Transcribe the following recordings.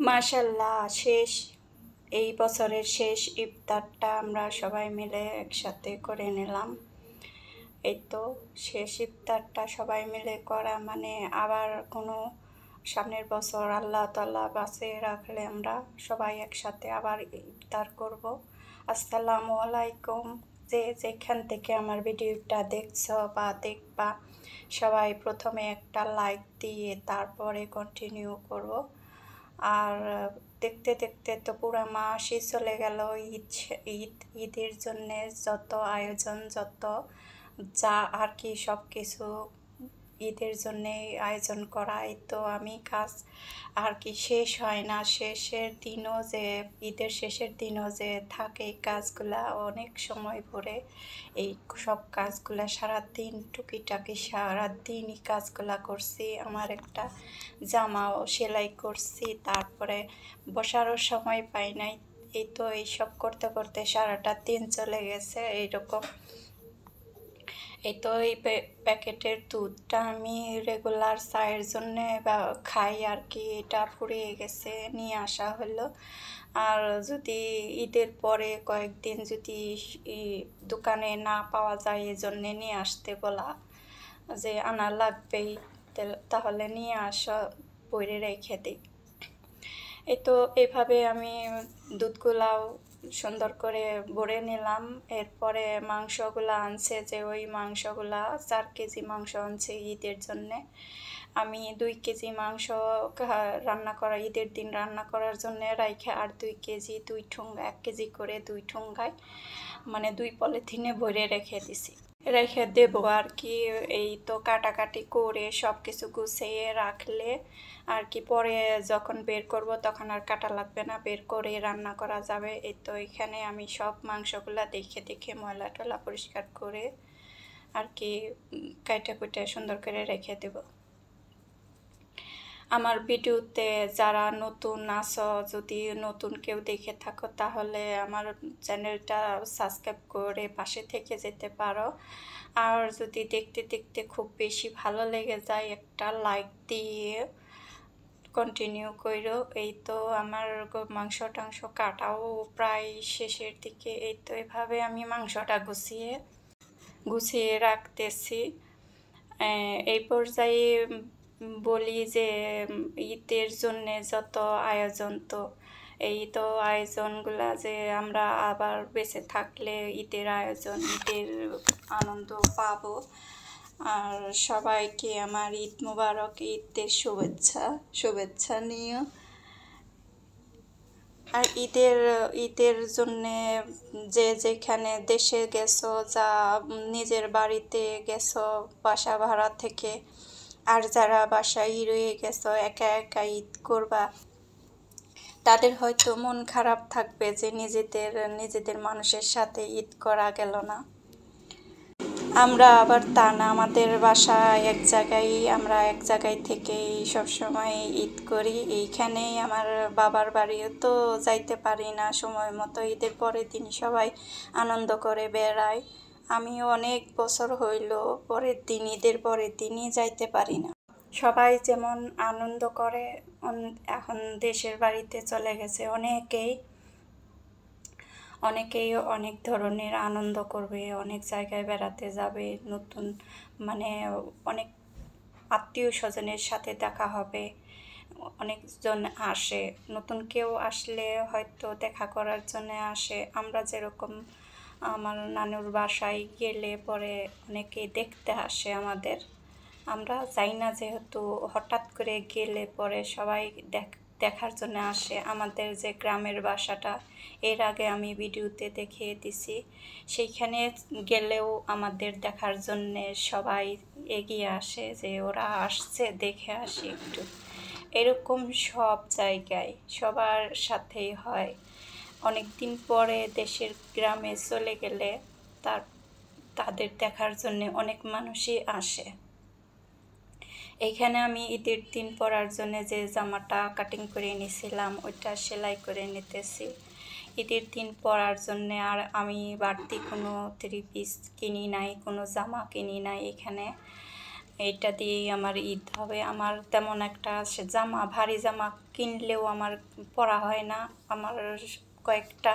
মাশাল্লাহ, এই বছরের শেষ ইফতারটা আমরা সবাই মিলে একসাথে করে নিলাম। এই তো শেষ ইফতারটা সবাই মিলে করা মানে আবার কোনো সামনের বছর আল্লাহ তাআলা বাঁচিয়ে রাখলে আমরা সবাই একসাথে আবার ইফতার করব। আসসালামু আলাইকুম। যে যেখান থেকে আমার ভিডিওটা দেখছো বা দেখবা, সবাই প্রথমে একটা লাইক দিয়ে তারপরে কন্টিনিউ করব। আর দেখতে দেখতে তো পুরো মাসই চলে গেল। ঈদের জন্যে যত আয়োজন, যত যা আর কি সব কিছু ঈদের জন্যে আয়োজন করা, এই তো আমি কাজ আর কি শেষ হয় না। ঈদের শেষের দিনও যে থাকে এই কাজগুলা অনেক সময় ভরে, এই সব কাজগুলা সারাদিন টুকিটাকি সারাদিনই কাজগুলা করছি। আমার একটা জামাও সেলাই করছি, তারপরে বসারও সময় পাই নাই। এই তো এইসব করতে করতে সারাটা দিন চলে গেছে এইরকম। এই তো এই প্যাকেটের দুধটা আমি রেগুলার চায়ের জন্যে বা খাই আর কি, এটা ফুরিয়ে গেছে, নিয়ে আসা হলো। আর যদি ঈদের পরে কয়েকদিন যদি দোকানে না পাওয়া যায়, এই জন্যে নিয়ে আসতে বলা, যে আনা লাগবেই, তাহলে নিয়ে আসা, বইরে রেখে দিই। এই তো এইভাবে আমি দুধগুলাও সুন্দর করে ভরে নিলাম। এরপরে মাংসগুলা আনছে, যে ওই মাংসগুলা 4 কেজি মাংস আনছে ঈদের জন্যে। আমি 2 কেজি মাংস রান্না করা, ঈদের দিন রান্না করার জন্য রাইখে, আর 2 কেজি 1 কেজি করে 2 ঠোঙ্গায় মানে 2 পলিথিনে ভরে রেখে দিছি, রেখে দেবো আর কি। এই তো কাটাকাটি করে সব কিছু গুছিয়ে রাখলে আর কি পরে যখন বের করব তখন আর কাটা লাগবে না, বের করে রান্না করা যাবে। এই তো এখানে আমি সব মাংসগুলা দেখে দেখে ময়লা টলা পরিষ্কার করে আর কি কাইটা কুইটা সুন্দর করে রেখে দেব। আমার ভিডিওতে যারা নতুন আছো, যদি নতুন কেউ দেখে থাকো, তাহলে আমার চ্যানেলটা সাবস্ক্রাইব করে পাশে থেকে যেতে পারো। আর যদি দেখতে দেখতে খুব বেশি ভালো লেগে যায়, একটা লাইক দিয়ে কন্টিনিউ করো। এই তো আমার মাংস টাংস কাটাও প্রায় শেষের দিকে। এই তো এভাবে আমি মাংসটা গুছিয়ে রাখতেছি। এই পর্যায়ে বলি যে ঈদের জন্যে যত আয়োজন, তো এই তো আয়োজনগুলা যে আমরা আবার বেঁচে থাকলে ঈদের আনন্দ পাবো। আর সবাইকে আমার ঈদ মুবারক, ঈদের শুভেচ্ছা নিয়ে। আর ঈদের জন্যে যে যেখানে দেশে গেছো, যা নিজের বাড়িতে গেছো বাসা ভাড়া থেকে, আর যারা বাসায় রয়ে গেছো একা একা ঈদ করবা, তাদের হয়তো মন খারাপ থাকবে যে নিজেদের মানুষের সাথে ঈদ করা গেল না। আমরা আবার তা না, আমাদের বাসা আমরা এক জায়গায় থেকেই সবসময় ঈদ করি। এইখানেই আমার বাবার বাড়িও তো যাইতে পারি না সময় মতো, ঈদের পরের দিন সবাই আনন্দ করে বেড়ায়। আমি অনেক বছর হইল ঈদের পরের দিনই যাইতে পারি না। সবাই যেমন আনন্দ করে, এখন দেশের বাড়িতে চলে গেছে অনেকেই অনেক ধরনের আনন্দ করবে, অনেক জায়গায় বেড়াতে যাবে, নতুন মানে অনেক আত্মীয় স্বজনের সাথে দেখা হবে, অনেকজন আসে। নতুন কেউ আসলে হয়তো দেখা করার জন্য আসে। আমরা যেরকম আমার নানুর বাসায় গেলে পরে অনেকেই দেখতে আসে আমাদের, আমরা যাই না যেহেতু, হঠাৎ করে গেলে পরে সবাই দেখার জন্য আসে। আমাদের যে গ্রামের বাসাটা এর আগে আমি ভিডিওতে দেখিয়ে দিছি, সেইখানে গেলেও আমাদের দেখার জন্যে সবাই এগিয়ে আসে, যে ওরা আসছে দেখে আসি একটু। এরকম সব জায়গায় সবার সাথেই হয়। অনেক দিন পরে দেশের গ্রামে চলে গেলে তাদের দেখার জন্যে অনেক মানুষই আসে। এইখানে আমি ঈদের দিন পরার জন্য যে জামাটা কাটিং করে নিয়েছিলাম, ওইটা সেলাই করে নিতেছি ঈদের দিন পরার জন্যে। আর আমি বাড়তি কোনো 3 পিস কিনি নাই, কোনো জামা কিনি নাই। এখানে এইটা দিয়েই আমার ঈদ হবে। আমার তেমন একটা জামা, ভারী জামা কিনলেও আমার পরা হয় না। আমার কয়েকটা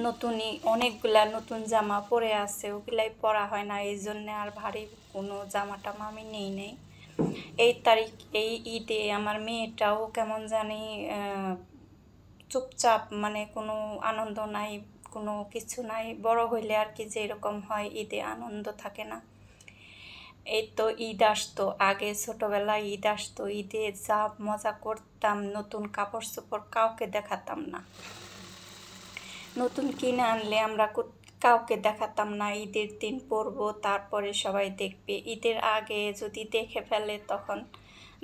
নতুনই অনেকগুলা নতুন জামা পরে আছে, ওগুলাই পরা হয় না, এই জন্যে আর ভারী কোনো জামা টামা আমি নেই নেই। এই ঈদে আমার মেয়েটাও কেমন জানি চুপচাপ, মানে কোনো আনন্দ নাই, কোনো কিছু নাই। বড় হইলে আর কি যে এরকম হয়, ঈদে আনন্দ থাকে না। এই তো ঈদ আসতো, আগে ছোটবেলায় ঈদ আসতো, ঈদে যা মজা করতাম, নতুন কাপড় চোপড় কাউকে দেখাতাম না। নতুন কিনে আনলে আমরা কাউকে দেখাতাম না, ঈদের দিন পরবো, তারপরে সবাই দেখবে। ঈদের আগে যদি দেখে ফেলে তখন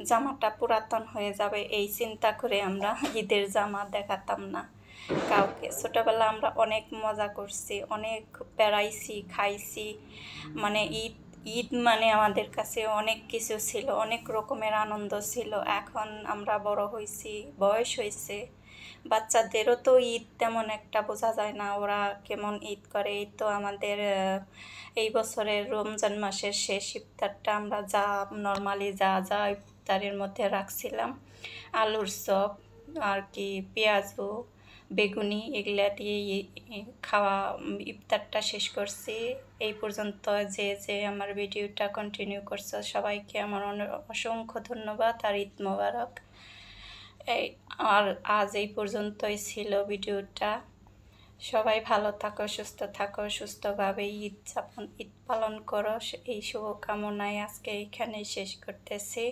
জামাটা পুরাতন হয়ে যাবে, এই চিন্তা করে আমরা ঈদের জামা দেখাতাম না কাউকে। ছোটবেলা আমরা অনেক মজা করছি, অনেক বেড়াইছি, খাইছি, মানে ঈদ ঈদ মানে আমাদের কাছে অনেক কিছু ছিল, অনেক রকমের আনন্দ ছিল। এখন আমরা বড় হয়েছি, বয়স হয়েছে, বাচ্চাদেরও তো ঈদ তেমন একটা বোঝা যায় না, ওরা কেমন ঈদ করে। এই তো আমাদের এই বছরের রমজান মাসের শেষ ইফতারটা আমরা যা নর্মালি যা যা ইফতারের মধ্যে রাখছিলাম, আলুর চপ আর কি, পেঁয়াজু, বেগুনি, এগুলা দিয়ে খাওয়া ইফতারটা শেষ করছি। এই পর্যন্ত যে যে আমার ভিডিওটা কন্টিনিউ করছো সবাইকে আমার অসংখ্য ধন্যবাদ আর ঈদ মোবারক। আর আজ এই পর্যন্তই ছিল ভিডিওটা। সবাই ভালো থাকো, সুস্থ থাকো, সুস্থভাবে ঈদ পালন করো, এই শুভকামনায় আজকে এইখানেই শেষ করতেছি।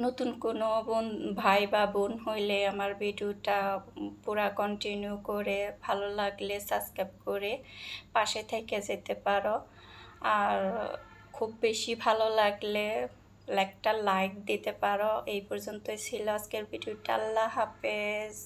নতুন কোনো ভাই বা বোন হইলে আমার ভিডিওটা পুরা কন্টিনিউ করে, ভালো লাগলে সাবস্ক্রাইব করে পাশে থেকে যেতে পারো। আর খুব বেশি ভালো লাগলে একটা লাইক দিতে পারো। এই পর্যন্তই ছিল আজকের ভিডিওটা। আল্লাহ হাফেজ।